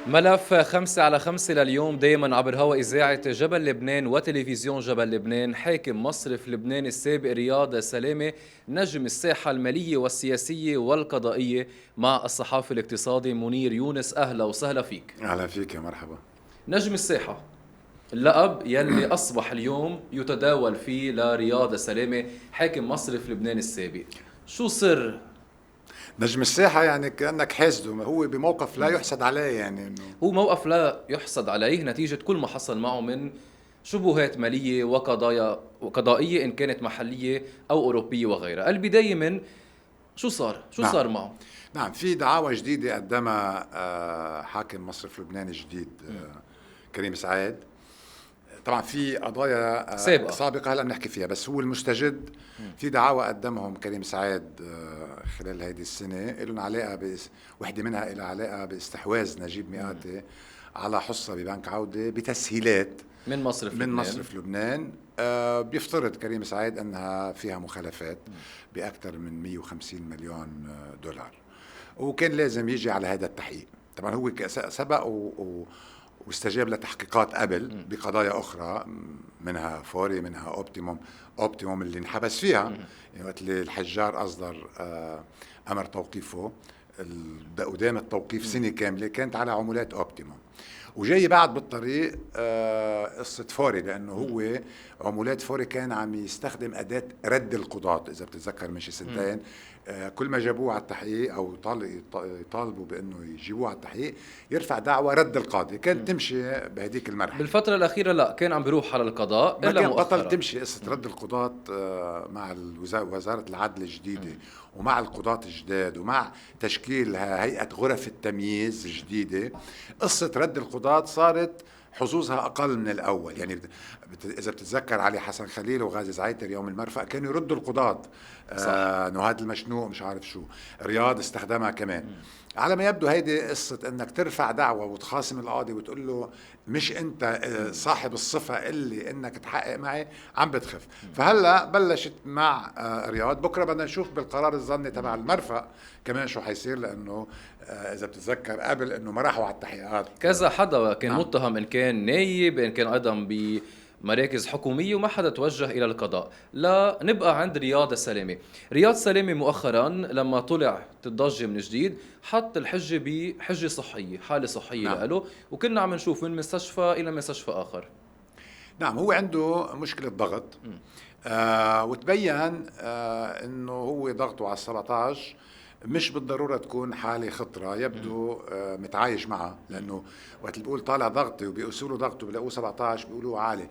ملف 5 على 5 لليوم دايما عبر هوا إذاعة جبل لبنان وتلفزيون جبل لبنان. حاكم مصرف لبنان السابق رياض سلامة نجم الساحة المالية والسياسية والقضائية مع الصحافي الاقتصادي منير يونس. أهلا وسهلا فيك. أهلا فيك، يا مرحبا. نجم الساحة، اللقب يلي أصبح اليوم يتداول فيه لرياض سلامة حاكم مصرف لبنان السابق. شو سر؟ نجم الساحة يعني كأنك حاسده، هو بموقف لا يحسد عليه، يعني انه هو موقف لا يحسد عليه نتيجة كل ما حصل معه من شبهات مالية وقضائية إن كانت محلية أو أوروبية وغيرها. البداية من شو نعم. صار معه؟ نعم، في دعاوى جديدة قدمها حاكم مصرف لبنان الجديد كريم سعيد. طبعا في قضايا سابقة. سابقة هلا بنحكي فيها، بس هو المستجد في دعاوى قدمهم كريم سعيد خلال هذه السنة لهم علاقة وحدة منها لها علاقة باستحواذ نجيب مئاتي على حصة ببنك عودة بتسهيلات من مصرف من لبنان. مصرف لبنان. بيفترض كريم سعيد أنها فيها مخالفات بأكثر من 150 مليون دولار، وكان لازم يجي على هذا التحقيق. طبعا هو سبق واستجاب لتحقيقات قبل بقضايا أخرى، منها فوري، منها أوبتيموم اللي انحبس فيها، يعني وقت اللي الحجار أصدر أمر توقيفه ودام التوقيف سنة كاملة كانت على عمولات أوبتيموم. وجاي بعد بالطريق قصة فوري، لأنه هو عمولات فوري كان عم يستخدم أداة رد القضاة. إذا بتتذكر من شي سنتين كل ما جابوه على التحقيق أو يطالبوا بأنه يجيبوه على التحقيق يرفع دعوى رد القاضي. كانت تمشي بهديك المرحلة. بالفترة الأخيرة لا كان عم بيروح على القضاء ما إلا كان مؤخرا. بطل تمشي قصة رد القضاة مع وزارة العدل الجديدة ومع القضاة الجداد ومع تشكيل هيئة غرف التمييز الجديدة. قصة رد القضاة صارت حظوظها أقل من الأول. يعني إذا بتتذكر علي حسن خليل وغازي زعيتر يوم المرفأ كانوا يردوا القضاة. نهاد المشنوق مش عارف شو، رياض استخدمها كمان. على ما يبدو هيدي قصة انك ترفع دعوة وتخاصم القاضي وتقول له مش انت صاحب الصفة اللي انك تحقق معي، عم بتخف. فهلا بلشت مع رياض. بكرة بدنا نشوف بالقرار الظني تبع المرفأ كمان شو حيصير، لانه اذا بتتذكر قبل انه ما راحوا على التحقيقات كذا حدا كان نعم. متهم، إن كان نايب إن كان أيضا بمراكز حكومية، وما حدا توجه إلى القضاء. لا نبقى عند رياض سلامة. رياض سلامة مؤخرا لما طلع الضجة من جديد حط الحجة بحجة صحية، حالة صحية نعم. له، وكنا عم نشوف من مستشفى إلى مستشفى آخر. نعم، هو عنده مشكلة ضغط. وتبين انه هو ضغطه على 17 مش بالضرورة تكون حالة خطرة. يبدو متعايش معها، لأنه وقت اللي بيقول طالع ضغطي وبيقيسوا له ضغطه بيلاقوه 17 بيقولوا عالي.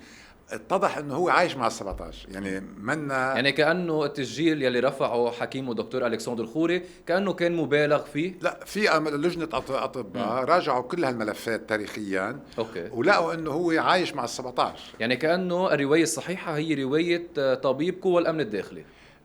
اتضح انه هو عايش مع ال 17، يعني منا يعني كأنه التسجيل يلي رفعه حكيمه دكتور ألكسندر خوري كأنه كان مبالغ فيه. لا، في لجنة أطباء راجعوا كل هالملفات تاريخيا أوكي. ولقوا انه هو عايش مع ال 17. يعني كأنه الرواية الصحيحة هي رواية طبيب قوى الأمن الداخلي.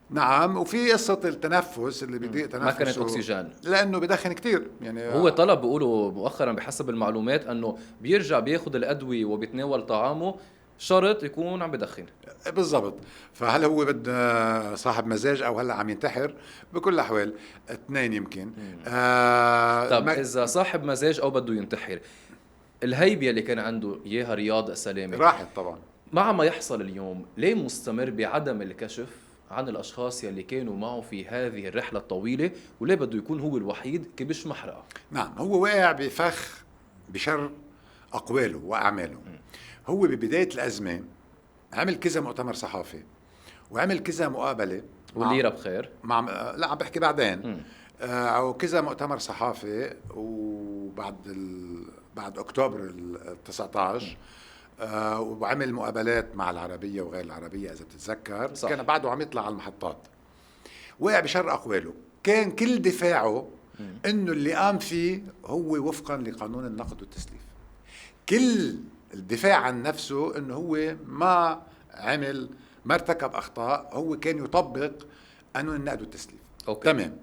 نعم، وفي قصة التنفس اللي بيضيق ما كانت تنفسه أكسجين. لأنه بدخن كتير يعني. هو طلب بيقولوا مؤخرا بحسب المعلومات أنه بيرجع بياخد الأدوية وبيتناول طعامه شرط يكون عم بدخن. بالضبط. فهل هو بده صاحب مزاج او هلا عم ينتحر؟ بكل الاحوال اثنين يمكن. طب إذا صاحب مزاج أو بده ينتحر، الهيبة اللي كان عنده إياها رياض سلامة راحت طبعا. مع ما يحصل اليوم ليه مستمر بعدم الكشف عن الأشخاص يلي كانوا معه في هذه الرحلة الطويلة، وليه بده يكون هو الوحيد كبش محرقة؟ نعم، هو واقع بفخ بشر اقواله واعماله. هو ببدايه الازمه عمل كذا مؤتمر صحافي وعمل كذا مقابله والليرة بخير. مع لا عم بحكي بعدين. او كذا مؤتمر صحافي، وبعد بعد اكتوبر ال 19 وعمل مقابلات مع العربيه وغير العربيه اذا بتتذكر. صح. كان بعده عم يطلع على المحطات. وقع بشر اقواله. كان كل دفاعه انه اللي قام فيه هو وفقا لقانون النقد والتسليف. كل الدفاع عن نفسه انه هو ما عمل، ما ارتكب اخطاء، هو كان يطبق قانون النقد والتسليف. أوكي. تمام.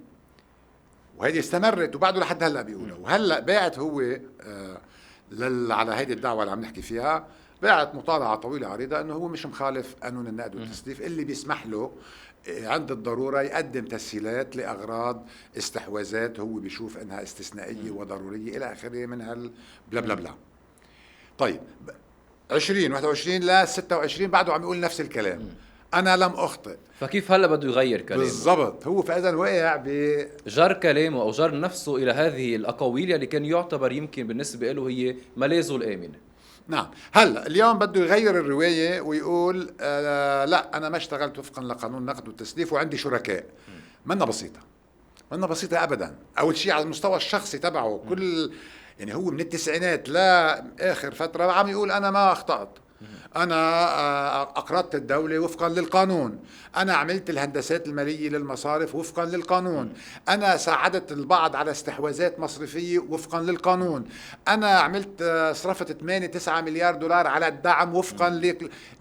وهذه استمرت وبعده لحد هلا بيقولها. وهلا باعت هو على هيدي الدعوه اللي عم نحكي فيها، باعت مطالعه طويله عريضه انه هو مش مخالف قانون النقد والتسليف اللي بيسمح له عند الضرورة يقدم تسهيلات لأغراض استحواذات هو بيشوف انها استثنائية وضرورية الى اخره من هال بلا بلا بلا. طيب 2021 ل 26 بعده عم يقول نفس الكلام، انا لم اخطئ. فكيف هلا بده يغير كلامه؟ بالضبط، هو فاذا وقع جر كلامه او جر نفسه الى هذه الاقاويل اللي كان يعتبر يمكن بالنسبه له هي ملاذه الامنه. نعم. هلا اليوم بده يغير الروايه ويقول لا انا ما اشتغلت وفقا لقانون النقد والتسليف وعندي شركاء. منا بسيطه، منا بسيطه ابدا. اول شيء على المستوى الشخصي تبعه كل يعني هو من التسعينات لاخر فتره عم يقول انا ما اخطات، انا اقرضت الدوله وفقا للقانون، انا عملت الهندسات الماليه للمصارف وفقا للقانون، انا ساعدت البعض على استحواذات مصرفيه وفقا للقانون، انا عملت صرفت 8 9 مليار دولار على الدعم وفقا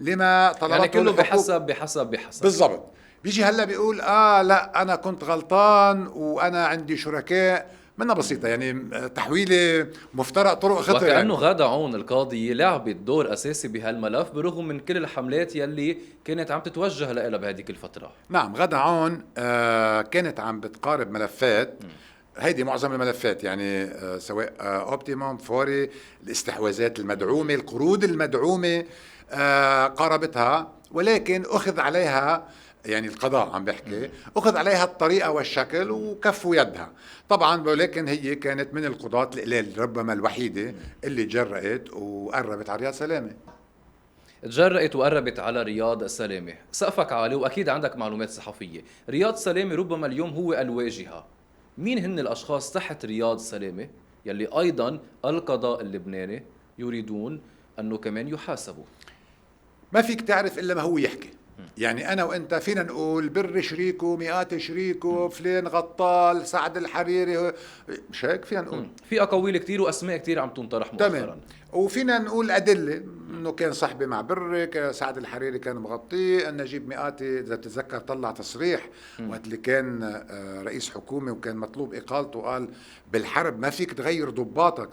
لما طلبته يعني كله الحقوق. بحسب بالضبط. بيجي هلا بيقول لا انا كنت غلطان وانا عندي شركاء. منا بسيطة يعني تحويلة مفترق طرق خطر. وكأنه يعني غادة عون القاضية لعبت دور أساسي بهالملف برغم من كل الحملات يلي كانت عم تتوجه لها بهذيك الفترة. نعم، غادة عون كانت عم بتقارب ملفات. هيدي معظم الملفات يعني سواء اوبتيموم، فوري، الاستحواذات المدعومة، القروض المدعومة، قاربتها، ولكن أخذ عليها يعني القضاء عم بحكي أخذ عليها الطريقة والشكل وكفوا يدها طبعا. ولكن هي كانت من القضاة القلال ربما الوحيدة اللي جرأت وقربت على رياض سلامة. تجرأت وقربت على رياض سلامة. سقفك عالي وأكيد عندك معلومات صحفية. رياض سلامة ربما اليوم هو الواجهة. مين هن الأشخاص تحت رياض سلامة يلي أيضا القضاء اللبناني يريدون أنه كمان يحاسبوا؟ ما فيك تعرف إلا ما هو يحكي. يعني أنا وأنت فينا نقول بر شريكه، مئات شريكه، فلان غطال، سعد الحريري، مش هيك فينا نقول. في أقاويل كتير وأسماء كتير عم تنطرح مؤخرا. تمام. وفينا نقول أدلة إنه كان صاحبي مع بري، سعد الحريري كان مغطيه، نجيب مئاتي إذا تتذكر طلع تصريح وقت اللي كان رئيس حكومة وكان مطلوب إقالته قال بالحرب ما فيك تغير ضباطك.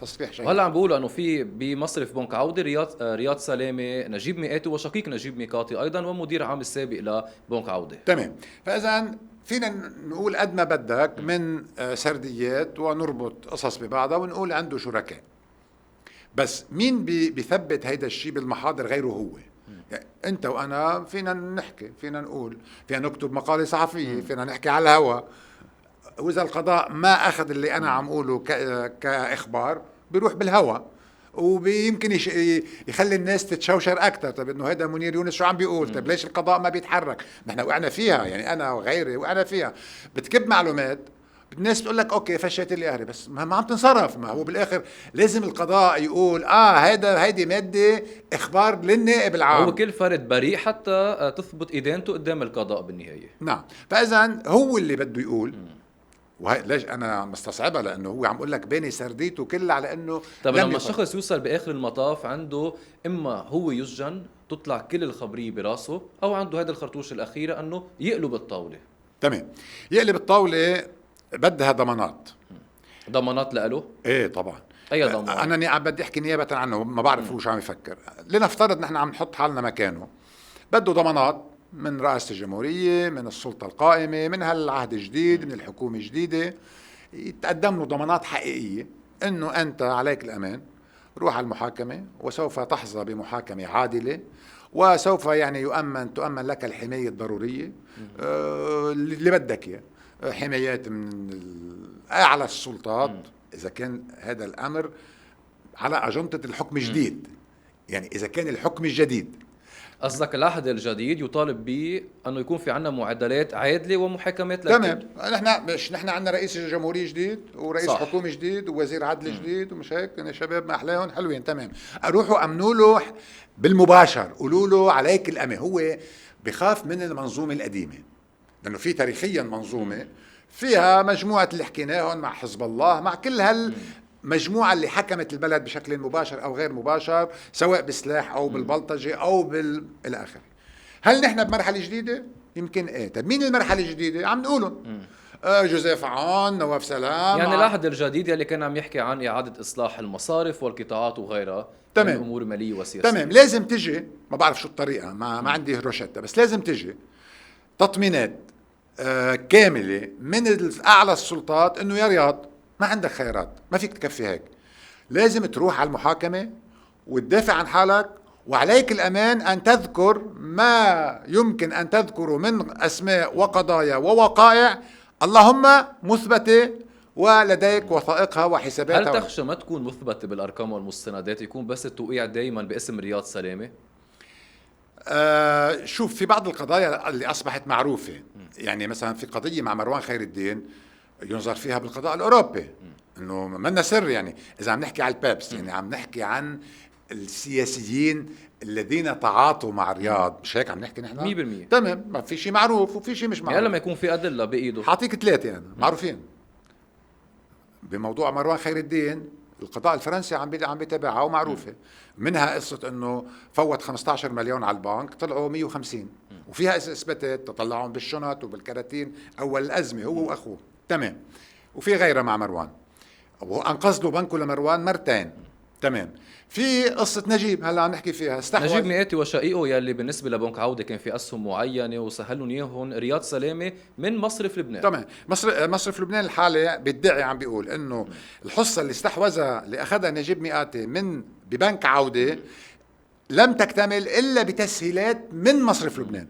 تصريح شيء. هلا عم بقولوا انه في بمصرف بنك عودة رياض سلامة، نجيب مئاتي وشقيق نجيب ميقاتي ايضا ومدير عام السابق لبنك عودة. تمام. فاذا فينا نقول قد ما بدك من سرديات ونربط قصص ببعضها ونقول عنده شركاء. بس مين بيثبت هيدا الشيء بالمحاضر غيره هو؟ يعني انت وانا فينا نحكي، فينا نقول، فينا نكتب مقالة صحفية، فينا نحكي على الهواء. واذا القضاء ما اخذ اللي انا عم اقوله كاخبار بيروح بالهواء ويمكن يخلي الناس تتشوشر اكثر. طيب انه هذا منير يونس شو عم بيقول؟ طيب ليش القضاء ما بيتحرك؟ نحن وقعنا فيها، يعني انا وغيري وقعنا فيها. بتكب معلومات الناس بتقول لك اوكي فشيت لي قهري، بس ما عم تنصرف. ما هو بالاخر لازم القضاء يقول هيدي ماده اخبار للنائب العام. هو كل فرد بريء حتى تثبت ادانته قدام القضاء بالنهايه. نعم. فاذا هو اللي بده يقول. وهي ليش انا مستصعبها؟ لانه هو عم اقول لك باني سرديته كلها على انه طيب لما الشخص يوصل باخر المطاف عنده اما هو يسجن تطلع كل الخبريه براسه، او عنده هذا الخرطوش الاخيره انه يقلب الطاوله. تمام. يقلب الطاوله بدها ضمانات. ضمانات له؟ ايه طبعا. اي ضمان؟ انا بدي احكي نيابه عنه، ما بعرف هو شو عم يفكر. لنفترض نحن عم نحط حالنا مكانه، بده ضمانات من رئاسة الجمهورية، من السلطة القائمة، من هالعهد الجديد، من الحكومة الجديدة. يتقدم له ضمانات حقيقية انه انت عليك الامان، روح على المحاكمة وسوف تحظى بمحاكمة عادلة، وسوف يعني تؤمن لك الحماية الضرورية اللي بدك اياه، حمايات من اعلى السلطات اذا كان هذا الامر على اجندة الحكم الجديد. يعني اذا كان الحكم الجديد، قصدك العهد الجديد يطالب بأنه يكون في عنا معادلات عادلة ومحاكمات تمام. نحن عندنا رئيس جمهورية جديد ورئيس صح. حكومة جديد ووزير عدل جديد ومش هيك يا شباب؟ ما أحلاهم حلوين. تمام. أروحوا أمنوا له بالمباشر، قولوا له عليك الأمن. هو بخاف من المنظومة القديمة لأنه في تاريخيا منظومة فيها مجموعة اللي حكيناهم مع حزب الله، مع كل مجموعة اللي حكمت البلد بشكل مباشر أو غير مباشر، سواء بسلاح أو بالبلطجة أو إلى آخره. هل نحن بمرحلة جديدة؟ يمكن إيه. طيب مين المرحلة الجديدة؟ عم نقولهم جوزيف عون، نواف سلام. يعني العهد الجديد اللي كان عم يحكي عن إعادة إصلاح المصارف والقطاعات وغيرها. تمام. من أمور مالية وسياسية. تمام. لازم تجي، ما بعرف شو الطريقة، ما عندي روشتة، بس لازم تجي تطمينات كامله من اعلى السلطات انه يا رياض ما عندك خيارات، ما فيك تكفي هيك، لازم تروح على المحاكمه وتدافع عن حالك، وعليك الأمان أن تذكر ما يمكن أن تذكره من أسماء وقضايا ووقائع اللهم مثبتة ولديك وثائقها وحساباتها. هل تخشى ما تكون مثبتة بالأرقام والمستندات، يكون بس التوقيع دايما باسم رياض سلامة؟ شوف، في بعض القضايا اللي أصبحت معروفة، يعني مثلا في قضية مع مروان خير الدين ينظر فيها بالقضاء الأوروبي، إنه منا سر، يعني إذا عم نحكي على البابس، يعني عم نحكي عن السياسيين الذين تعاطوا مع رياض، مش هيك عم نحكي نحن؟ 100%. تمام، ما في شيء معروف وفي شيء مش معروف. يعني لما يكون في أدلة بإيده. حاعطيك ثلاثة أنا معروفين. بموضوع مروان خير الدين القضاء الفرنسي عم بيتابعها ومعروفة، منها قصة انه فوت 15 مليون على البنك طلعوا 150، وفيها اثباتات تطلعهم بالشنط وبالكراتين اول الازمة هو واخوه. تمام. وفي غيرها مع مروان، وانقذ له بنكه لمروان مرتين. تمام. في قصة نجيب هلا عم نحكي فيها، استحوذ نجيب مئاتي وشقيقه يلي بالنسبة لبنك عودة كان في أسهم معينة وسهلهم إياهم رياض سلامة من مصرف لبنان. تمام. مصرف لبنان الحالي بيدعي، عم بيقول انه الحصة اللي استحوذها اللي اخذها نجيب مئاتي من ببنك عودة لم تكتمل الا بتسهيلات من مصرف لبنان،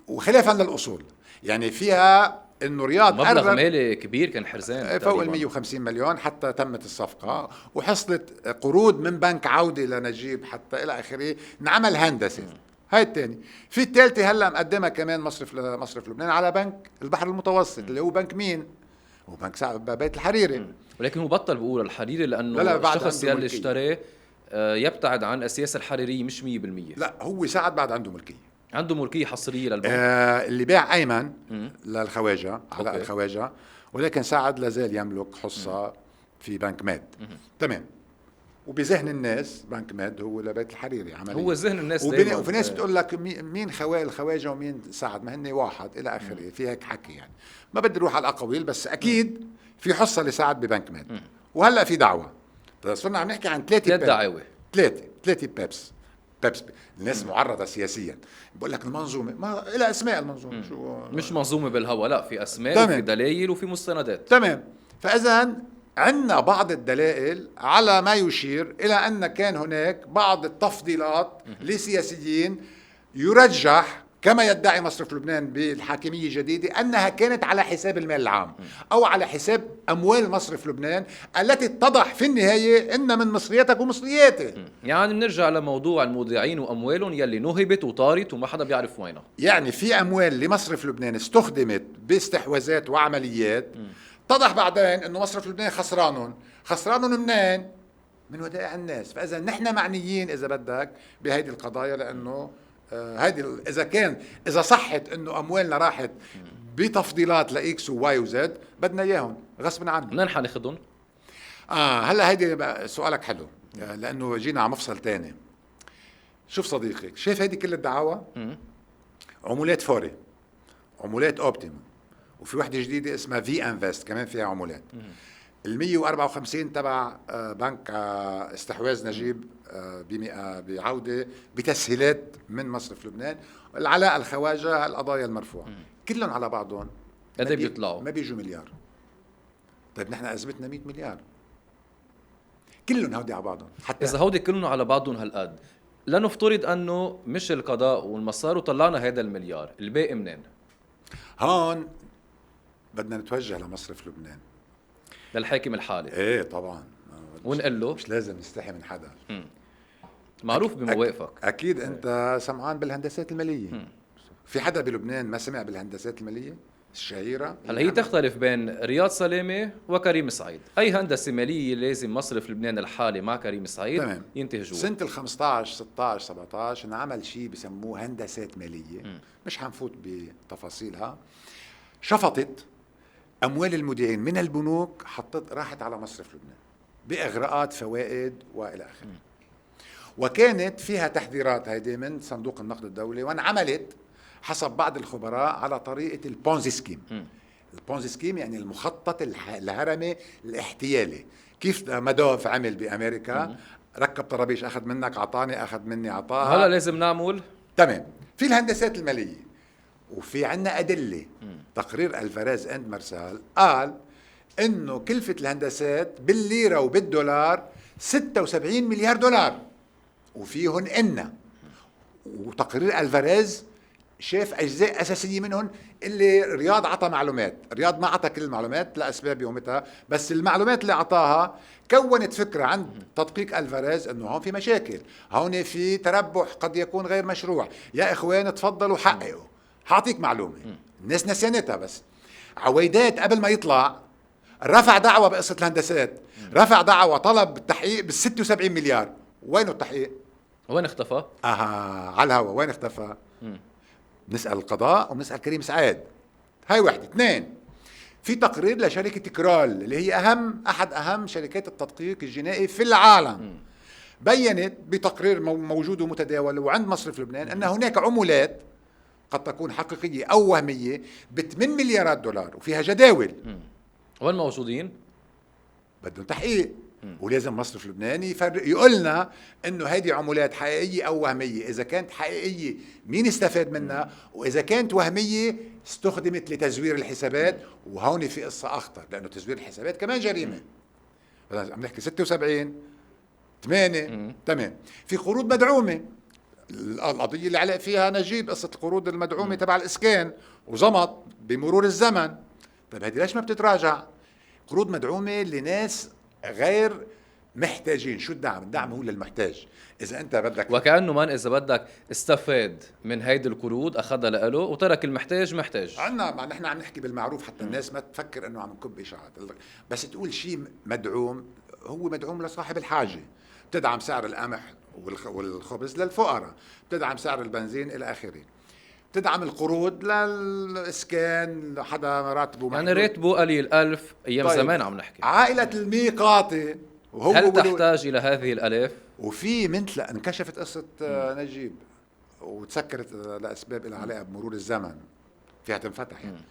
وخلافا للاصول، يعني فيها انه رياض مبلغ مالي كبير كان حرزان فوق ال 150 مليون حتى تمت الصفقة، وحصلت قروض من بنك عودة لنجيب حتى إلى آخره، انعمل هندسة. هاي الثاني. في الثالثة هلا مقدمها كمان مصرف لبنان على بنك البحر المتوسط اللي هو بنك مين؟ هو بنك بيت الحريري. ولكن هو بطل بقول الحريري لأنه لا الشخص يلي اشتراه يبتعد عن السياسة الحريرية مش 100%. لا، هو ساعد بعد عنده ملكية، عنده ملكية حصرية للبنك. اللي باع أيمن للخواجة على أوكي. الخواجة، ولكن سعد لازال يملك حصة في بنك ماد. تمام. وبذهن الناس بنك ماد هو لبيت الحريري عمليا، هو ذهن الناس دايما. وفي ناس بتقول لك مين الخواجة ومين سعد، ما هن واحد الى اخره، في هيك حكي يعني. ما بدي اروح على الاقاويل، بس اكيد في حصة لسعد ببنك ماد. وهلا في دعوة، صرنا عم نحكي عن ثلاث دعاوى، ثلاثة بيبس. الناس معرضة سياسيا، بقول لك المنظومة ما إلى اسماء المنظومة، شو مش منظومة بالهوا، لا في اسماء تمام. وفي دلائل وفي مستندات. تمام. فاذا عندنا بعض الدلائل على ما يشير إلى أن كان هناك بعض التفضيلات لسياسيين يرجح كما يدعي مصرف لبنان بالحاكمية الجديدة أنها كانت على حساب المال العام أو على حساب أموال مصرف لبنان التي اتضح في النهاية إن من مصرياتك ومصرياتي. يعني بنرجع لموضوع المودعين وأموالهم يلي نهبت وطارت وما حدا بيعرف وينها. يعني في أموال لمصرف لبنان استخدمت باستحواذات وعمليات اتضح بعدين انه مصرف لبنان خسرانهم منين؟ من ودائع الناس. فاذا نحن معنيين اذا بدك بهيدي القضايا، لانه هيدي اذا صحت انه اموالنا راحت بتفضيلات لاكس وواي وزد، بدنا اياهم غصبا عنا. منين حناخذهم؟ هلا هيدي سؤالك حلو، لانه جينا على مفصل تاني. شوف صديقي، شايف هيدي كل الدعاوى؟ عمولات فوري، عمولات اوبتيموم، وفي وحده جديده اسمها في انفست كمان فيها عمولات. ال 154 تبع بنك استحواذ نجيب بعوده بتسهيلات من مصرف لبنان، العلاء الخواجه، القضايا المرفوعه كلهم على بعضهم قد ايه بيطلعوا؟ ما بيجوا مليار. طيب نحن ازمتنا 100 مليار كلهم هودي على بعضهم. حتى اذا هودي كلهم على بعضهم هالقد، لنفترض انه مش القضاء والمسار وطلعنا هذا المليار، الباقي منين؟ هون بدنا نتوجه لمصرف لبنان، للحاكم الحالي. ايه طبعا، ونقول له مش لازم نستحي من حدا. معروف بمواقفك. اكيد انت سمعان بالهندسات الماليه. في حدا بلبنان ما سمع بالهندسات الماليه الشهيره؟ هلا هي تختلف بين رياض سلامه وكريم سعيد. اي هندسه ماليه لازم مصرف لبنان الحالي مع كريم سعيد تمام. ينتهجوها. سنه ال 15 16 17 انعمل شيء بسموه هندسات ماليه، مش حنفوت بتفاصيلها. شفطت اموال المودعين من البنوك، راحت على مصرف لبنان باغراءات فوائد والى اخره. وكانت فيها تحذيرات هيدي من صندوق النقد الدولي، وانعملت حسب بعض الخبراء على طريقه البونزي سكيم. البونزي سكيم يعني المخطط الهرمي الاحتيالي. كيف مادوف عمل بامريكا، ركب طرابيش، اخذ منك اعطاني، اخذ مني اعطاها. هلا لازم نعمل تمام. في الهندسات الماليه، وفي عنا أدلة. تقرير الفاريز اند مارسال قال انه كلفة الهندسات بالليرة وبالدولار 76 مليار دولار، وفيهن إنا. وتقرير الفاريز شاف أجزاء أساسية منهم اللي رياض عطى معلومات. رياض ما عطى كل المعلومات لأسباب يومتها، بس المعلومات اللي عطاها كونت فكرة عند تدقيق الفاريز انه هون في مشاكل، هون في تربح قد يكون غير مشروع. يا اخوان تفضلوا حققوا. حاعطيك معلومة الناس نسيانتها، بس عويدات قبل ما يطلع رفع دعوة بقصة الهندسات، رفع دعوة طلب التحقيق بال 76 مليار. وينه التحقيق؟ وين اختفى؟ على الهوا وين اختفى؟ بنسأل القضاء وبنسأل كريم سعاد. هاي وحدة. اثنين، في تقرير لشركة كرال اللي هي أحد أهم شركات التدقيق الجنائي في العالم. بيّنت بتقرير موجود ومتداول وعند مصرف لبنان أن هناك عمولات قد تكون حقيقية أو وهمية ب8 مليارات دولار، وفيها جداول. وين موجودين؟ بدهم تحقيق. ولازم مصرف لبنان يفرق، يقولنا انه هذه عمولات حقيقيه او وهميه. اذا كانت حقيقيه مين استفاد منها، واذا كانت وهميه استخدمت لتزوير الحسابات. وهون في قصه اخطر، لانه تزوير الحسابات كمان جريمه. عم نحكي 76 8 تمام. في قروض مدعومه، القضيه اللي علق فيها نجيب، قصه القروض المدعومه تبع الاسكان وزمط بمرور الزمن. طيب هذه ليش ما بتتراجع؟ قروض مدعومه لناس غير محتاجين. شو الدعم؟ الدعم هو للمحتاج. اذا انت بدك وكأنه من اذا بدك استفاد من هيدي القروض اخذها له وترك المحتاج محتاج. عنا نحن عم نحكي بالمعروف حتى الناس ما تفكر انه عم نكب اشاعات. بس تقول شيء مدعوم، هو مدعوم لصاحب الحاجه. بتدعم سعر القمح والخبز للفقراء، بتدعم سعر البنزين الى اخره، بتدعم القروض للاسكان حدا راتبه يعني راتبه قليل 1000 ايام. طيب. زمان عم نحكي عائله الميقاتي وهو هل تحتاج الى هذه الالاف؟ وفي مثل انكشفت قصة نجيب وتسكرت لأسباب لها علاقة بمرور الزمن، فيها تنفتح يعني.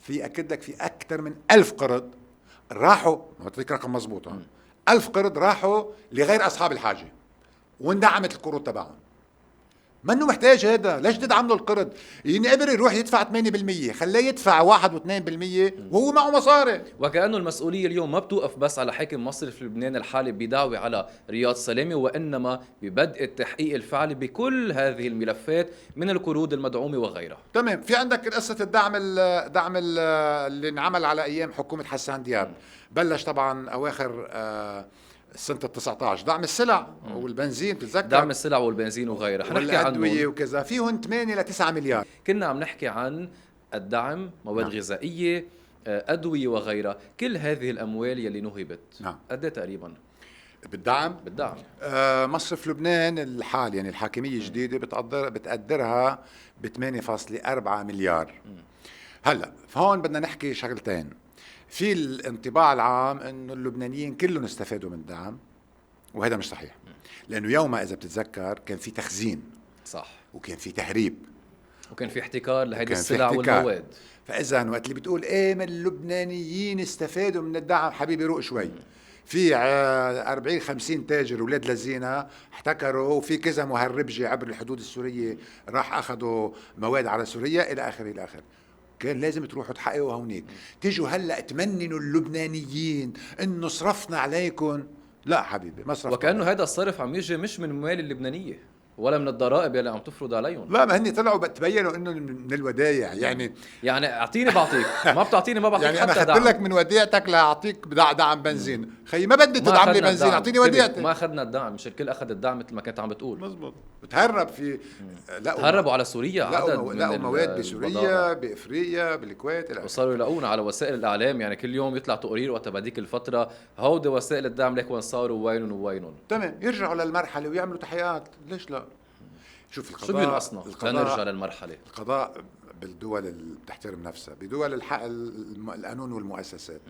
في أكد لك في أكثر من 1000 قرض راحوا، ما تعطيك رقم مضبوط، 1000 قرض راحوا لغير أصحاب الحاجة واندعمت القروض تبعهم. منه محتاج هذا، ليش تدعم له القرض؟ يعني قبل يروح يدفع 8%، خليه يدفع 1 و2% وهو معه مصاري. وكأنه المسؤولية اليوم ما بتوقف بس على حاكم مصرف لبنان الحالي بدعوة على رياض سلامة، وإنما ببدء التحقيق الفعلي بكل هذه الملفات من القروض المدعومة وغيرها. تمام. في عندك قصة الدعم اللي انعمل على أيام حكومة حسان دياب. بلش طبعا أواخر سنة 19 دعم السلع والبنزين، بتتذكر؟ دعم السلع والبنزين وغيرها حنحكي عنه وكذا، فيهم 8 ل 9 مليار. كنا عم نحكي عن الدعم، مواد غذائية، أدوية وغيرها. كل هذه الأموال يلي نهبت قد ايه تقريبا بالدعم؟ مصرف لبنان الحال يعني الحاكمية الجديدة بتقدرها ب 8.4 مليار. هلا فهون بدنا نحكي شغلتين. في الانطباع العام انه اللبنانيين كلهم استفادوا من الدعم، وهذا مش صحيح. لانه يومها اذا بتتذكر كان في تخزين، صح، وكان في تهريب، وكان في احتكار لهيدي السلع والمواد. فاذا وقت اللي بتقول ايه من اللبنانيين استفادوا من الدعم، حبيبي روق شوي. في 40-50 تاجر اولاد لذينه احتكروا، وفي كذا مهرب جي عبر الحدود السوريه راح اخذوا مواد على سوريا الى اخره الى اخره. كان لازم تروحوا تحققوا هونيك. تيجوا هلا تمننوا اللبنانيين انه صرفنا عليكم. لا حبيبي، ما صرفنا. وكانه هذا الصرف عم يجي مش من الموال اللبنانيه ولا من الضرائب اللي عم تفرض عليهم. لا، ما هن طلعوا تبينوا انه من الودايع يعني اعطيني بعطيك، ما بتعطيني ما بعطيك. يعني حتى انا اخذت لك من وديعتك لاعطيك دعم بنزين. خيي ما بدي تدعم لي بنزين، اعطيني وديعتك. ما اخذنا الدعم، مش الكل اخذ الدعم مثل ما كنت عم بتقول. مزبوط. بتهرب في تهربوا على سوريا. لقوا مواد بسوريا، بافريقيا، بالكويت، وصاروا يلاقونا على وسائل الاعلام. يعني كل يوم يطلع تقرير وقت بديك الفتره هودي وسائل الدعم لك وين صاروا ووينهم. تمام. يرجعوا للمرحله ويعملوا تحقيقات. ليش لا؟ شوف القضاء شو بينقصنا لنرجع للمرحله؟ القضاء بالدول اللي بتحترم نفسها، بدول الحق القانون والمؤسسات،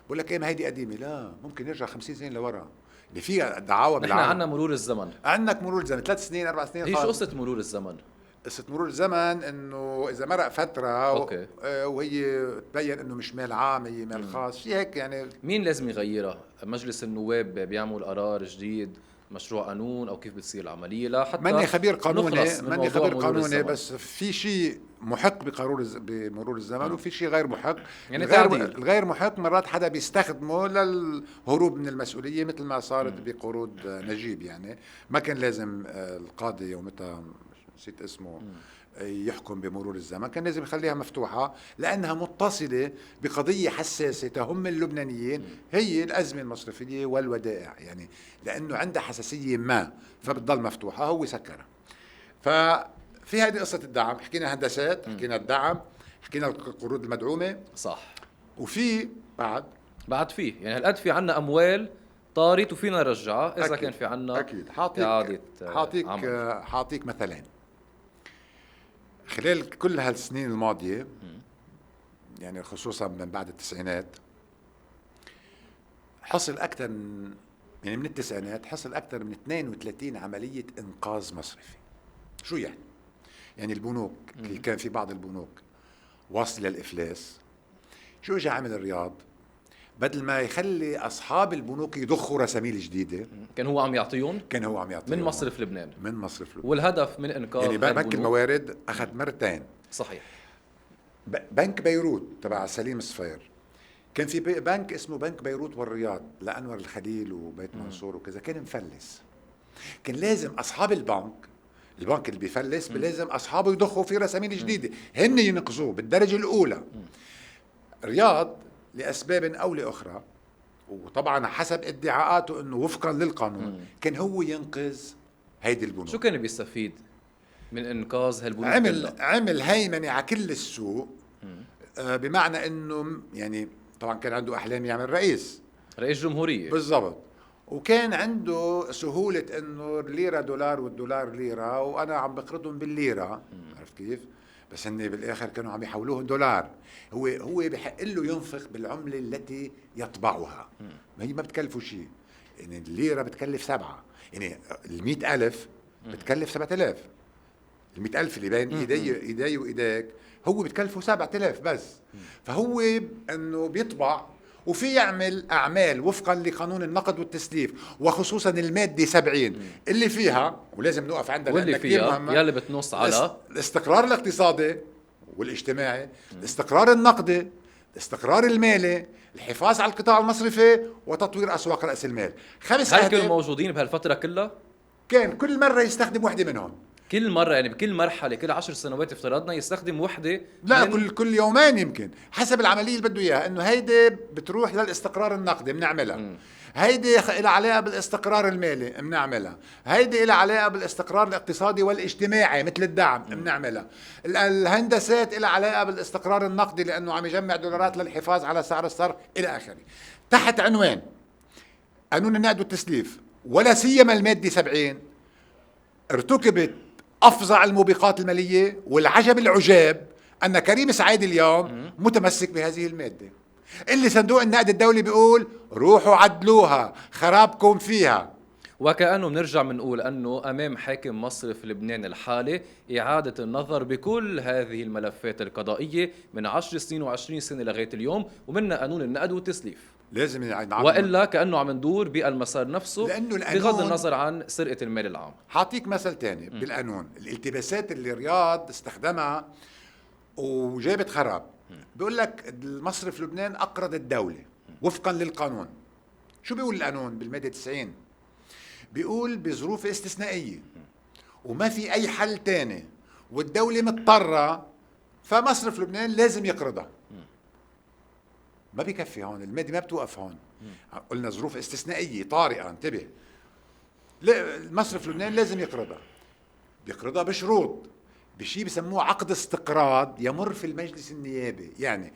بقول لك ايه ما هيدي قديمه. لا، ممكن نرجع 50 سنه لورا اللي فيها دعاوى بالعالم. نحن عندنا مرور الزمن. عندك مرور الزمن 3 سنين 4 سنين. هي شو قصه مرور الزمن؟ قصه مرور الزمن انه اذا مرق فتره وهي تبين انه مش مال عام، هي مال خاص، شيء هيك يعني. مين لازم يغيرها؟ مجلس النواب بيعمل قرار جديد مشروع قانون او كيف بتصير العمليه لا حتى ماني خبير قانوني، نخلص من ماني موضوع خبير مرور قانوني، الزمن. بس في شيء محق بمرور الزمن وفي شيء غير محق. يعني تعديل. الغير محق مرات حدا بيستخدمه للهروب من المسؤوليه، مثل ما صارت بقروض نجيب. يعني ما كان لازم القاضي يومتها نسيت اسمه يحكم بمرور الزمن، كان لازم يخليها مفتوحة لأنها متصلة بقضية حساسة تهم اللبنانيين، هي الأزمة المصرفية والودائع. يعني لأنه عندها حساسية ما فبتضل مفتوحة، هو سكرها. ففي هذه قصة الدعم، حكينا هندسات، حكينا الدعم، حكينا القروض المدعومة، صح. وفي بعد فيه يعني هالقد في عنا اموال طارت وفينا نرجعها اذا أكيد. كان في عنا أكيد. اعاده حاعطيك مثلين. خلال كل هالسنين الماضية، يعني خصوصا من بعد التسعينات، حصل أكثر من يعني من التسعينات حصل أكثر من 32 عملية إنقاذ مصرفي. شو يعني؟ يعني البنوك كان في بعض البنوك واصلة للإفلاس. شو اجى عمل الرياض؟ بدل ما يخلي أصحاب البنوك يضخوا رساميل جديدة، كان هو عم يعطيهم كان هو عم يعطيهم من مصرف لبنان. من مصرف لبنان. والهدف من انقاذ يعني بنك هالبنوك- الموارد أخذ مرتين. صحيح. بنك بيروت تبع سليم الصفير، كان في بنك اسمه بنك بيروت والرياض لأنور الخليل وبيت منصور وكذا، كان مفلس. كان لازم أصحاب البنك اللي بيفلس لازم أصحابه يضخوا فيه رسامين جديدة، هن ينقذوه بالدرجة الأولى. رياض لأسباب أو لأخرى، وطبعا حسب ادعاءاته أنه وفقا للقانون، كان هو ينقذ هيدي البنوك. شو كان بيستفيد من انقاذ هالبنوك كلها؟ عمل هيمنة على كل السوق. بمعنى انه يعني طبعا كان عنده احلام يعمل رئيس جمهوريه بالضبط، وكان عنده سهولة انه الليرة دولار والدولار ليرة، وانا عم بقرضهم بالليرة. عرفت كيف؟ بس هن بالاخر كانوا عم يحولوهم دولار. هو بحق له ينفق بالعملة التي يطبعها، ما هي ما بتكلفه شيء. يعني الليرة بتكلف 7، يعني 100,000 بتكلف 7000. 100,000 اللي بين ايدي وايديك هو بتكلفه 7000 بس. فهو انه بيطبع وفي يعمل اعمال وفقا لقانون النقد والتسليف، وخصوصا الماده 70 اللي فيها، ولازم نوقف عندها واللي فيها يلي بتنص على الاستقرار الاقتصادي والاجتماعي، الاستقرار النقدي، الاستقرار المالي، الحفاظ على القطاع المصرفي، وتطوير اسواق راس المال. 5 هل كانوا موجودين بهالفتره كلها؟ كان كل مره يستخدم وحده منهم. كل مرة يعني بكل مرحلة كل 10 سنوات افترضنا يستخدم وحدة؟ لا، كل يومين يمكن، حسب العملية اللي بده اياها. انه هيدي بتروح للاستقرار النقدي بنعملها، هيدي لها علاقة بالاستقرار المالي بنعملها، هيدي لها علاقة بالاستقرار الاقتصادي والاجتماعي مثل الدعم بنعملها. الهندسات لها علاقة بالاستقرار النقدي لانه عم يجمع دولارات للحفاظ على سعر الصرف الى اخره. تحت عنوان قانون النقد والتسليف ولا سيما المادة 70 ارتكبت أفظع الموبقات المالية. والعجب العجاب أن كريم سعيد اليوم متمسك بهذه المادة، اللي صندوق النقد الدولي بيقول روحوا عدلوها، خرابكم فيها. وكأنه بنرجع بنقول أنه أمام حاكم مصرف لبنان الحالي إعادة النظر بكل هذه الملفات القضائية من 10 سنين و20 سنة لغاية اليوم، ومنها قانون النقد والتسليف. لازم وإلا كأنه عم ندور بالمسار نفسه، لأنه بغض النظر عن سرقة المال العام. حاعطيك مثل تاني بالقانون، الالتباسات اللي رياض استخدمها وجابت خراب. بيقول لك المصرف لبنان أقرض الدولة وفقا للقانون. شو بيقول القانون بالمادة 90؟ بيقول بظروف استثنائية وما في أي حل تاني والدولة مضطرة، فمصرف لبنان لازم يقرضها. ما بيكفي هون، المادة ما بتوقف هون. قلنا ظروف استثنائية طارئة، انتبه. لا، المصرف لبنان لازم يقرضها، بيقرضها بشروط، بشيء بسموه عقد استقراض يمر في المجلس النيابي. يعني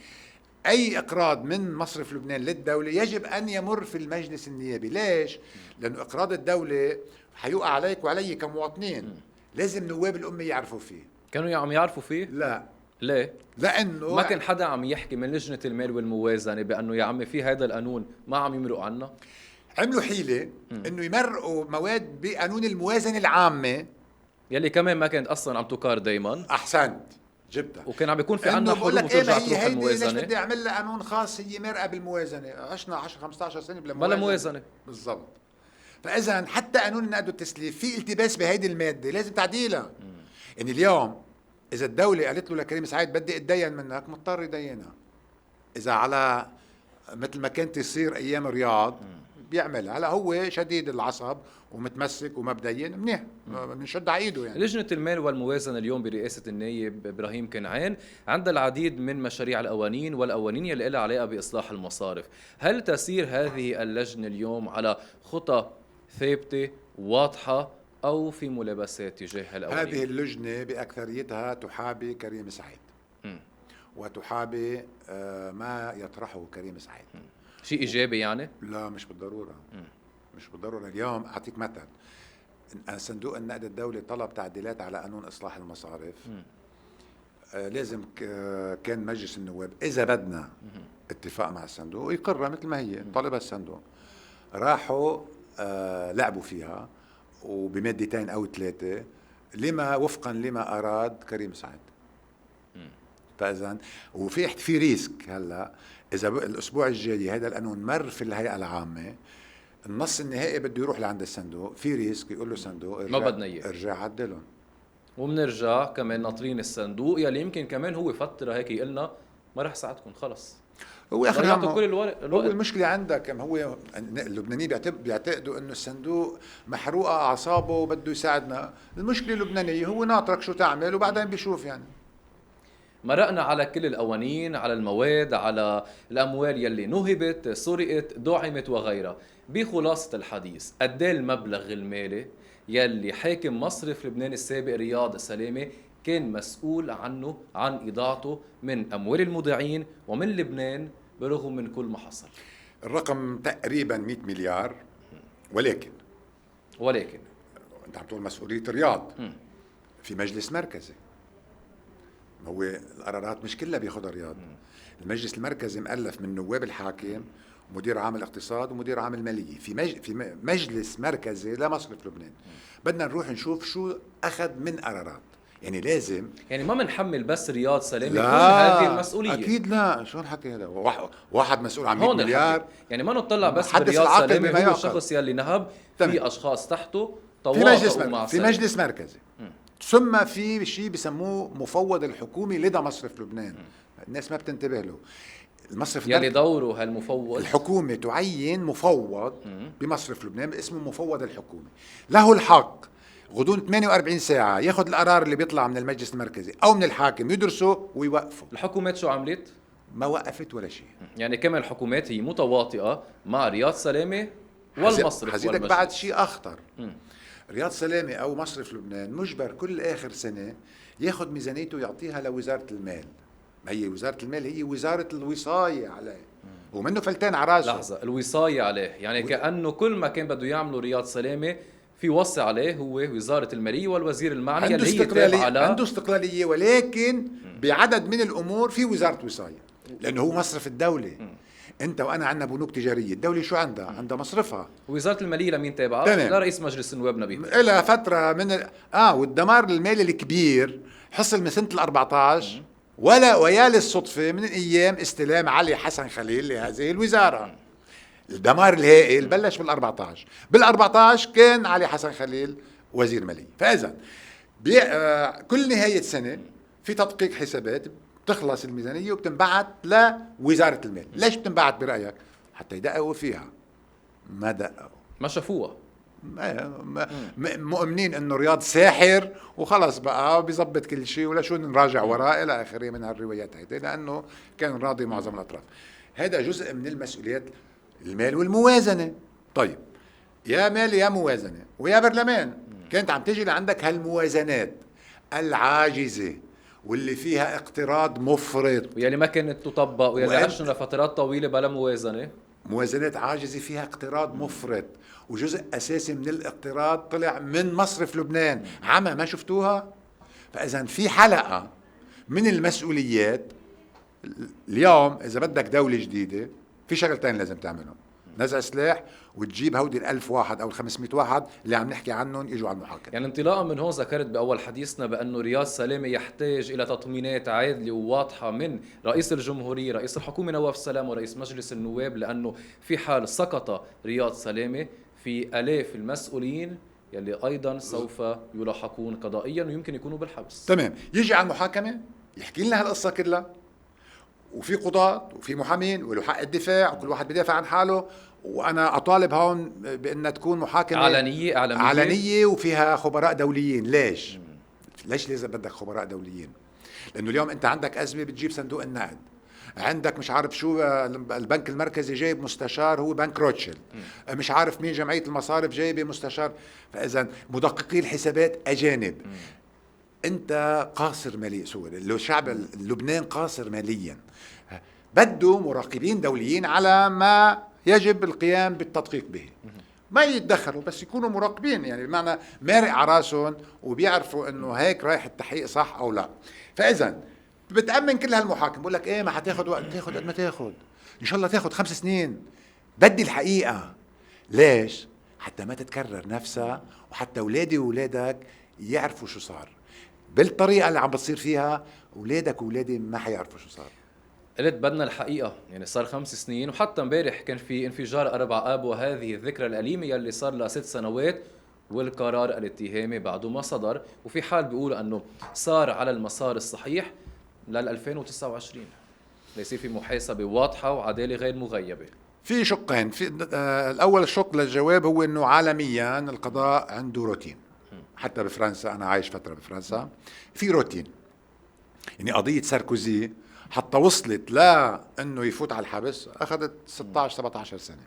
أي إقراض من مصرف لبنان للدولة يجب أن يمر في المجلس النيابي. ليش؟ لأنه إقراض الدولة حيوقع عليك وعلي كمواطنين، لازم نواب الأمة يعرفوا فيه. كانوا عم يعرفوا فيه؟ لا. ليه؟ لأنه ما كان حدا عم يحكي من لجنة المال والموازنة بأنه يا عمي في هذا القانون ما عم يمرقوا عنا؟ عملوا حيلة إنه يمرقوا مواد بقانون الموازنة العامة، يلي كمان ما كانت أصلا عم تقار دايما. أحسنت، جبتها. وكان عم بيكون في عنا حروب إيه وترجع تروح ليش الموازنة. بدي أعمل لها قانون خاص هي مرقة بالموازنة؟ عشنا 10-15 سنة بلا ولا موازنة بالضبط. فاذا حتى قانون النقد والتسليف في التباس بهيدي الماده، لازم تعديلها. يعني اليوم اذا الدوله قالت له لكريم سعيد بدي اتدين منك، مضطر يدينها. اذا على مثل ما كانت تصير ايام رياض بيعملها. هلا هو شديد العصب ومتمسك ومبدئيا منيح، بنشد على ايده يعني. لجنة المال والموازنة اليوم برئاسة النائب إبراهيم كنعان عندها العديد من مشاريع القوانين والقوانين يلي لها علاقة بإصلاح المصارف. هل تسير هذه اللجنة اليوم على خطى ثابتة واضحة أو في ملابسات تجاه القوانين؟ هذه اللجنة بأكثريتها تحابي كريم سعيد وتحابي ما يطرحه كريم سعيد. شيء إيجابي يعني؟ لا مش بالضرورة. مش بالضرورة. اليوم أعطيك مثل، صندوق النقد الدولي طلب تعديلات على قانون إصلاح المصارف. لازم كان مجلس النواب إذا بدنا اتفاق مع الصندوق يقرها مثل ما هي طالبها الصندوق. راحوا لعبوا فيها وبمادتين أو ثلاثة وفقا لما أراد كريم سعيد. فإذا في ريسك هلا إذا الأسبوع الجاي هذا القانون مر في الهيئة العامة، النص النهائي بده يروح لعند الصندوق، في ريسك يقول له الصندوق ما بدنا اياه، ارجع عدلهم. وبنرجع كمان ناطرين الصندوق يلي يمكن كمان هو فتره هيك يقلنا ما رح ساعدكم خلص. هو اخر يعطوا كل الوقت. هو المشكله عندك هو اللبنانيين بيعتقدوا انه الصندوق محروقه اعصابه وبده يساعدنا. المشكله اللبنانيه هو ناطرك شو تعمل وبعدين بيشوف يعني. مرقنا على كل القوانين، على المواد، على الأموال يلي نهبت، سرقت، دعمت وغيرها. بخلاصة الحديث، قد ايه المبلغ المالي يلي حاكم مصرف لبنان السابق رياض سلامة كان مسؤول عنه، عن إيضاعته من أموال المودعين ومن لبنان برغم من كل ما حصل؟ الرقم تقريبا 100 مليار. ولكن انت عم تقول مسؤوليه رياض، في مجلس مركزي. هو القرارات مش كلها بياخذها رياض. المجلس المركزي مؤلف من نواب الحاكم ومدير عام الاقتصاد ومدير عام الماليه. في مجلس مركزي لمصرف لبنان. بدنا نروح نشوف شو اخذ من قرارات. يعني لازم يعني ما منحمل بس رياض سلامة كل هذه المسؤولية. اكيد لا. شو الحكي هذا؟ واحد مسؤول عن 100 مليار. يعني ما نطلع بس برياض سلامة هو الشخص يلي نهب. في اشخاص تحته تواطؤوا مع في مجلس مركزي. ثم في شيء بسموه مفوض الحكومي لدى مصرف لبنان. الناس ما بتنتبه له. المصرف يلي دوره هالمفوض، الحكومة تعين مفوض بمصرف لبنان اسمه مفوض الحكومي. له الحق غضون 48 ساعة ياخذ القرار اللي بيطلع من المجلس المركزي أو من الحاكم، يدرسه ويوقفه. الحكومات شو عملت؟ ما وقفت ولا شيء. يعني كمان الحكومات هي متواطئة مع رياض سلامة والمصرف. حزيدك بعد شيء أخطر. رياض سلامة أو مصرف لبنان مجبر كل آخر سنة ياخذ ميزانيته يعطيها لوزارة المال. ما هي وزارة المال هي وزارة الوصاية عليه، ومنه فلتان على راسه. لحظة، الوصاية عليه يعني كأنه كل ما كان بده يعملوا رياض سلامة في وصي عليه هو وزارة المالية والوزير المعني اللي هي تابعة عنده استقلالية، ولكن بعدد من الأمور في وزارة وصاية، لأنه هو مصرف الدولة. انت وانا عندنا بنوك تجاريه، الدوله شو عندها؟ عندها مصرفها. وزاره الماليه لمين تابعه؟ لرئيس مجلس النواب نبيه. الى فتره من والدمار المالي الكبير حصل من سنه ال14 ويا للصدفه من ايام استلام علي حسن خليل لهذه الوزاره. الدمار الهائل بلش بال14 كان علي حسن خليل وزير ماليه. فاذا كل نهايه سنه في تدقيق حسابات، بتخلص الميزانية وبتنبعت لوزارة المال. ليش بتنبعت برأيك؟ حتى يدققوا فيها. ما دققوا، ما شافوها. مؤمنين انه رياض ساحر وخلص بقى بيظبط كل شيء ولا شو نراجع وراه الى اخره من هالروايات هيدي، لانه كان راضي معظم الاطراف. هذا جزء من المسؤوليات المال والموازنة. طيب يا مال يا موازنة ويا برلمان، كانت عم تجي لعندك هالموازنات العاجزة واللي فيها اقتراض مفرط ويلي ما كانت تطبق ويلي عشنا لفترات طويلة بلا موازنة. موازنات عاجزة فيها اقتراض مفرط، وجزء أساسي من الاقتراض طلع من مصرف لبنان. عمى ما شفتوها؟ فإذا في حلقة من المسؤوليات. اليوم إذا بدك دولة جديدة في شغلتين لازم تعملهم: نزع سلاح، وتجيب هودي ال1000 واحد أو ال500 واحد اللي عم نحكي عنهم يجوا على المحاكمة. يعني انطلاقا من هون ذكرت بأول حديثنا بأنه رياض سلامة يحتاج إلى تطمينات عادلة وواضحة من رئيس الجمهورية، رئيس الحكومة نواف السلام ورئيس مجلس النواب، لأنه في حال سقط رياض سلامة في آلاف المسؤولين يلي أيضا سوف يلاحقون قضائيا ويمكن يكونوا بالحبس. تمام، يجي على المحاكمة يحكي لنا هالقصة كلها، وفي قضاة وفي محامين وله حق الدفاع وكل واحد بدافع عن حاله، وانا اطالب هون بانها تكون محاكمة علنية إعلامية علنية وفيها خبراء دوليين. ليش لازم بدك خبراء دوليين؟ لانه اليوم انت عندك ازمة بتجيب صندوق النقد، عندك مش عارف شو البنك المركزي جايب مستشار هو بنك روتشيلد، مش عارف مين جمعية المصارف جايبة مستشار، فاذا مدققي الحسابات اجانب. انت قاصر مالي سوري، الشعب لبنان قاصر ماليا، بده مراقبين دوليين على ما يجب القيام بالتدقيق به. ما يتدخلوا بس يكونوا مراقبين، يعني بمعنى مارق على راسهم وبيعرفوا انه هيك رايح التحقيق صح او لا. فاذا بتأمن كل هالمحاكم، بقول لك ايه ما حتاخد وقت، تاخد قد ما تاخد، ان شاء الله تاخد 5 سنين، بدي الحقيقة. ليش؟ حتى ما تتكرر نفسها، وحتى اولادي واولادك يعرفوا شو صار. بالطريقة اللي عم بتصير فيها اولادك واولادي ما حيعرفوا شو صار. قلت بدنا الحقيقة، يعني صار 5 سنين، وحتى امبارح كان في انفجار 4 آب وهذه الذكرى الأليمة يلي صار لها 6 سنوات والقرار الاتهامي بعده ما صدر، وفي حال بيقولوا أنه صار على المسار الصحيح لل 2029 ليصير في محاسبة واضحة وعدالة غير مغيبة. في شقين، في الاول الشق للجواب هو انه عالميا القضاء عنده روتين. حتى بفرنسا، انا عايش فترة بفرنسا، في روتين. يعني قضية ساركوزي حتى وصلت لا انه يفوت على الحبس اخذت 16 17 سنة.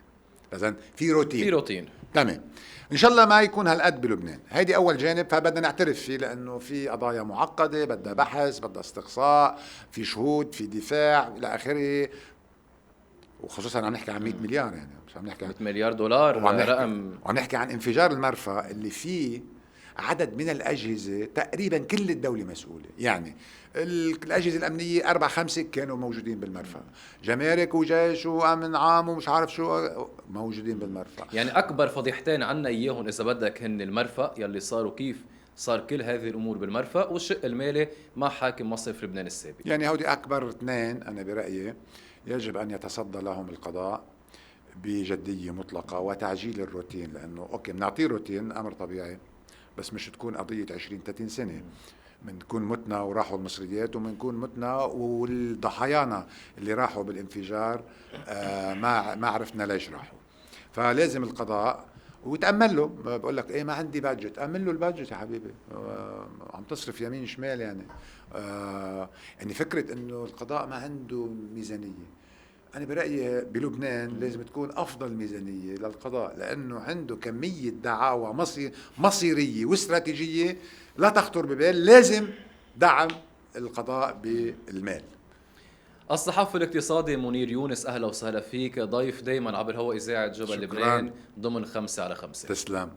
اذا في روتين، في روتين. تمام. ان شاء الله ما يكون هالقد بلبنان. هيدي اول جانب، فبدنا نعترف فيه لانه في قضايا معقدة، بدها بحث، بدها استقصاء، في شهود، في دفاع الى اخره. وخصوصا عم نحكي عن 100 مليار، يعني مش عم نحكي عن 100 مليار دولار، رقم. وعم نحكي عن انفجار المرفأ اللي فيه عدد من الأجهزة تقريبا كل الدولة مسؤولة. يعني الأجهزة الأمنية 4 5 كانوا موجودين بالمرفأ، جمارك وجيش وأمن عام ومش عارف شو موجودين بالمرفأ. يعني أكبر فضيحتين عنا إياهم إذا بدك هن المرفأ يلي صاروا، كيف صار كل هذه الأمور بالمرفأ، والشق المالي مع حاكم مصرف لبنان السابق. يعني هودي أكبر 2، أنا برأيي يجب أن يتصدى لهم القضاء بجدية مطلقة وتعجيل الروتين. لأنه أوكي بنعطيه روتين أمر طبيعي، بس مش تكون قضية 20-30 سنة. منكون متنا وراحوا المصريات، ومنكون متنا والضحايانا اللي راحوا بالانفجار ما عرفنا ليش راحوا. فلازم القضاء ويتأمل له. بقول لك ايه ما عندي باجت، أمن له الباجت يا حبيبي، عم تصرف يمين شمال يعني. يعني فكرة انه القضاء ما عنده ميزانية، أنا برأيي بلبنان لازم تكون أفضل ميزانية للقضاء، لأنه عنده كمية دعاوى مصيرية واستراتيجية لا تخطر ببال. لازم دعم القضاء بالمال. الصحفي الاقتصادي منير يونس، أهلا وسهلا فيك، ضيف دايما عبر هوا إذاعة جبل شكراً. لبنان ضمن 5 على 5. تسلم.